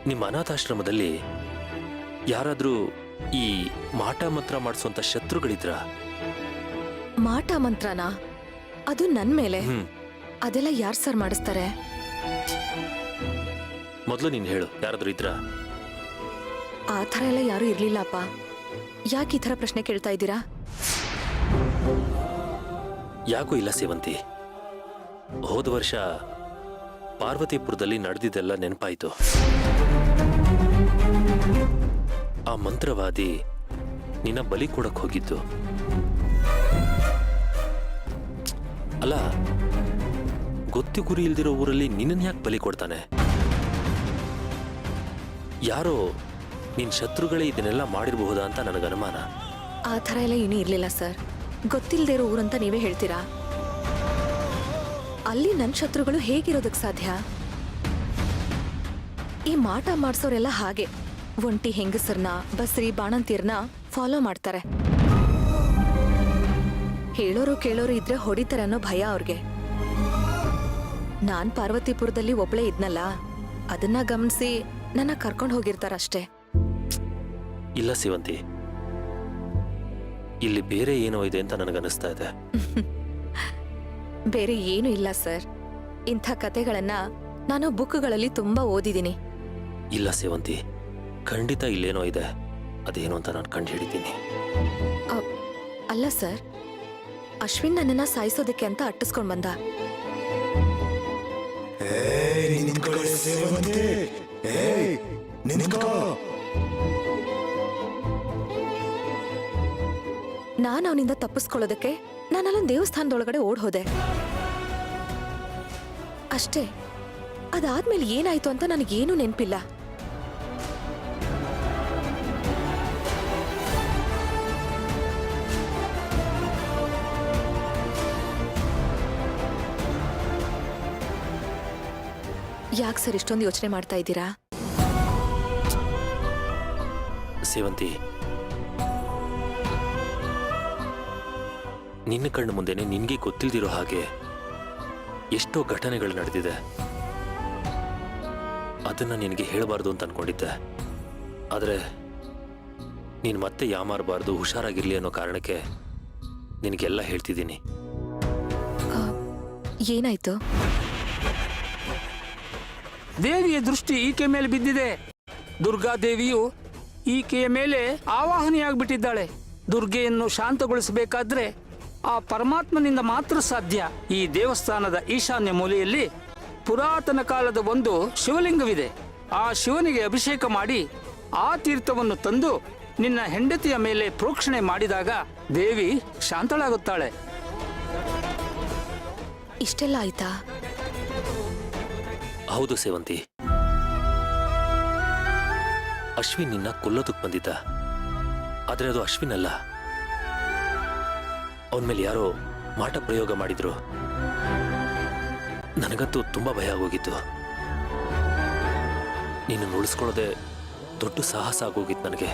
ನಿಮ್ಮ ಅನಾಥಾಶ್ರಮದಲ್ಲಿ ಯಾರಾದ್ರೂ ಈ ಮಾಟ ಮಂತ್ರ ಮಾಡಿಸುವಂತ ಶತ್ರುಗಳಿದ್ರ? ಮಾಟ ಮಂತ್ರನ? ಅದು ನನ್ ಮೇಲೆ. ಅದೆಲ್ಲ ಯಾರ್ ಸರ್ ಮಾಡಿಸ್ತಾರೆ? ಮೊದಲು ನೀನ್ ಹೇಳು, ಯಾರಾದ್ರೂ ಇದ್ರ? ಆ ಥರ ಎಲ್ಲ ಯಾರು ಇರ್ಲಿಲ್ಲಪ್ಪ. ಯಾಕೆ ಈ ಥರ ಪ್ರಶ್ನೆ ಕೇಳ್ತಾ ಇದ್ದೀರಾ? ಯಾಕೂ ಇಲ್ಲ ಸೇವಂತಿ. ಹೋದ ವರ್ಷ ಪಾರ್ವತಿಪುರದಲ್ಲಿ ನಡೆದಿದ್ದೆಲ್ಲ ನೆನಪಾಯಿತು. ಆ ಮಂತ್ರವಾದಿ ನಿನ್ನ ಬಲಿ ಕೊಡಕ್ ಹೋಗಿದ್ದು. ಅಲ್ಲ, ಗೊತ್ತಿ ಗುರಿ ಇಲ್ದಿರೋ ಊರಲ್ಲಿ ನಿನ್ನನ್ ಯಾಕೆ ಬಲಿ ಕೊಡ್ತಾನೆ? ಯಾರೋ ನಿನ್ ಶತ್ರುಗಳೇ ಇದನ್ನೆಲ್ಲ ಮಾಡಿರಬಹುದಾ ಅಂತ ನನಗೆ ಅನುಮಾನ. ಆ ಥರ ಎಲ್ಲ ಏನೂ ಇರ್ಲಿಲ್ಲ ಸರ್. ಗೊತ್ತಿಲ್ಲದೆ ಇರೋ ಊರಂತ ನೀವೇ ಹೇಳ್ತೀರಾ. ಅಲ್ಲಿ ನನ್ನ ಶತ್ರುಗಳು ಹೇಗಿರೋದಕ್ಕೆ ಸಾಧ್ಯ? ಈ ಮಾಟ ಮಾಡ್ಸೋರೆಲ್ಲ ಹಾಗೆ ಒಂಟಿ ಹೆಂಗಸರ್ನ, ಬಸ್ರಿ, ಬಾಣಂತೀರ್ನ ಫಾಲೋ ಮಾಡ್ತಾರೆ. ಹೇಳೋರು ಕೇಳೋರು ಇದ್ರೆ ಹೊಡಿತಾರೆ ಅನ್ನೋ ಭಯ ಅವ್ರಿಗೆ. ನಾನ್ ಪಾರ್ವತಿಪುರದಲ್ಲಿ ಒಬ್ಳೇ ಇದ್ನಲ್ಲ, ಅದನ್ನ ಗಮನಿಸಿ ನನ್ನ ಕರ್ಕೊಂಡು ಹೋಗಿರ್ತಾರಷ್ಟೇ. ಇಲ್ಲ ಸೇವಂತಿ, ಇಲ್ಲಿ ಬೇರೆ ಏನೋ ಇದೆ ಅಂತ ನನಗನ್ನಿಸ್ತಾ ಇದೆ. ಬೇರೆ ಏನೂ ಇಲ್ಲ ಸರ್. ಇಂಥ ಕತೆಗಳನ್ನ ನಾನು ಬುಕ್ಗಳಲ್ಲಿ ತುಂಬಾ ಓದಿದ್ದೀನಿ. ಇಲ್ಲ ಸೇವಂತಿ, ಖಂಡಿತ ಇಲ್ಲೇನೋ ಇದೆ. ಅದೇನು ಅಂತ ನಾನು ಕಂಡು ಹಿಡಿತೀನಿ. ಅಲ್ಲ ಸರ್, ಅಶ್ವಿನ್ ನನ್ನನ್ನ ಸಾಯಿಸೋದಕ್ಕೆ ಅಂತ ಅಟ್ಟಿಸ್ಕೊಂಡ್ ಬಂದ. ನಾನು ಅವನಿಂದ ತಪ್ಪಿಸ್ಕೊಳ್ಳೋದಕ್ಕೆ ನಾನಲ್ಲೊಂದು ದೇವಸ್ಥಾನದೊಳಗಡೆ ಓಡ್ ಹೋದೆ ಅಷ್ಟೇ. ಅದಾದ್ಮೇಲೆ ಏನಾಯ್ತು ಅಂತ ನನಗೇನೂ ನೆನಪಿಲ್ಲ. ಯಾಕೆ ಸರ್ ಇಷ್ಟೊಂದು ಯೋಚನೆ ಮಾಡ್ತಾ ಇದ್ದೀರಾ? ಸೇವಂತಿ, ನಿನ್ನ ಕಣ್ಣು ಮುಂದೆನೆ ನಿನ್ಗೆ ಗೊತ್ತಿಲ್ದಿರೋ ಹಾಗೆ ಎಷ್ಟೋ ಘಟನೆಗಳು ನಡೆದಿದೆ. ಅದನ್ನ ನಿನಗೆ ಹೇಳಬಾರ್ದು ಅಂತ ಅನ್ಕೊಂಡಿದ್ದೆ. ಆದ್ರೆ ನೀನು ಮತ್ತೆ ಯಾಮಾರಬಾರ್ದು, ಹುಷಾರಾಗಿರ್ಲಿ ಅನ್ನೋ ಕಾರಣಕ್ಕೆ ನಿನಗೆಲ್ಲ ಹೇಳ್ತಿದ್ದೀನಿ. ಏನಾಯ್ತು? ದೇವಿಯ ದೃಷ್ಟಿ ಈಕೆ ಮೇಲೆ ಬಿದ್ದಿದೆ. ದುರ್ಗಾದೇವಿಯು ಈಕೆಯ ಮೇಲೆ ಆವಾಹನೆಯಾಗ್ಬಿಟ್ಟಿದ್ದಾಳೆ. ದುರ್ಗೆಯನ್ನು ಶಾಂತಗೊಳಿಸಬೇಕಾದ್ರೆ ಆ ಪರಮಾತ್ಮನಿಂದ ಮಾತ್ರ ಸಾಧ್ಯ. ಈ ದೇವಸ್ಥಾನದ ಈಶಾನ್ಯ ಮೂಲೆಯಲ್ಲಿ ಪುರಾತನ ಕಾಲದ ಒಂದು ಶಿವಲಿಂಗವಿದೆ. ಆ ಶಿವನಿಗೆ ಅಭಿಷೇಕ ಮಾಡಿ ಆ ತೀರ್ಥವನ್ನು ತಂದು ನಿನ್ನ ಹೆಂಡತಿಯ ಮೇಲೆ ಪ್ರೋಕ್ಷಣೆ ಮಾಡಿದಾಗ ದೇವಿ ಶಾಂತಳಾಗುತ್ತಾಳೆ. ಇಷ್ಟೆಲ್ಲ ಆಯ್ತಾ? ಹೌದು ಸೇವಂತಿ, ಅಶ್ವಿನ್ ನಿನ್ನ ಕೊಲ್ಲೋದಕ್ಕೆ ಬಂದಿದ್ದ. ಆದ್ರೆ ಅದು ಅಶ್ವಿನ್ ಅಲ್ಲ. ಅವನ ಮೇಲೆ ಯಾರೋ ಮಾಟ ಪ್ರಯೋಗ ಮಾಡಿದ್ರು. ನನಗಂತೂ ತುಂಬಾ ಭಯ ಆಗೋಗಿತ್ತು. ನೀನು ಉಳಿಸ್ಕೊಳ್ಳೋದೆ ದೊಡ್ಡ ಸಾಹಸ ಆಗೋಗಿತ್ತು ನನಗೆ.